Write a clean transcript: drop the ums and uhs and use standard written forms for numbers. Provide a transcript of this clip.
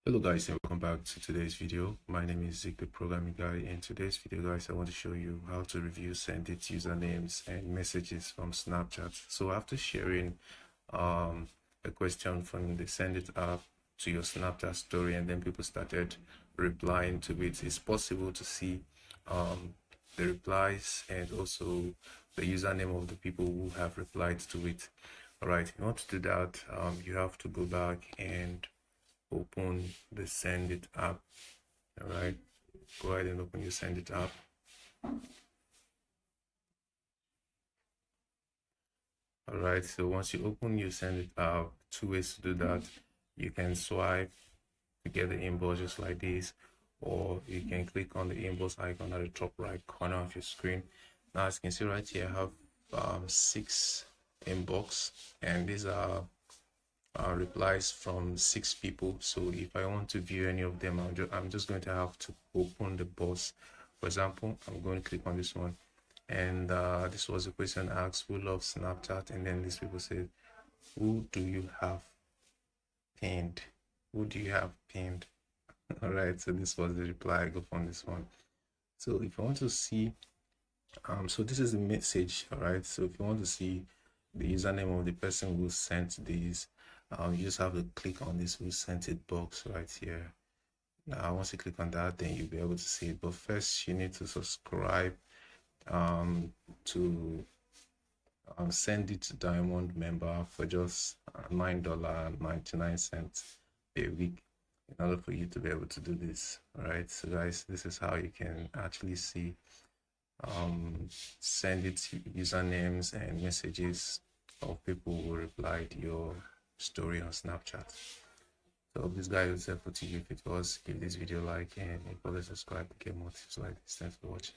Hello guys, and welcome back to today's video. My name is Zik, the programming guy. In today's video guys, I want to show you how to review Sendit usernames and messages from Snapchat. So after sharing a question from the Sendit app to your Snapchat story, and then people started replying to it, it's possible to see the replies and also the username of the people who have replied to it. All right, in order to do that, you have to go back and open the Sendit app. All right, go ahead and open your Sendit app. All right, so once you open your Sendit app, two ways to do that. You can swipe to get the inbox just like this, or you can click on the inbox icon at the top right corner of your screen. Now, as you can see right here, I have 6 inbox, and these are replies from 6 people. So if I want to view any of them, I'm just going to have to open the box. For example, I'm going to click on this one, and this was a question asked: who loves Snapchat? And then these people said, who do you have pinned? Who do you have pinned? All right, so this was the reply. I got from this one. So if you want to see so this is the message. All right, so if you want to see the username of the person who sent these, you just have to click on this who sent it box right here. Now once you click on that, then you'll be able to see it. But first you need to subscribe to Sendit Diamond member for just $9.99 a week in order for you to be able to do this. All right, so guys, this is how you can actually see Sendit usernames and messages of people who replied your story on Snapchat. So hope this guide was helpful to you. If it was, give this video a like and if you subscribe to get more tips like this. Thanks for watching.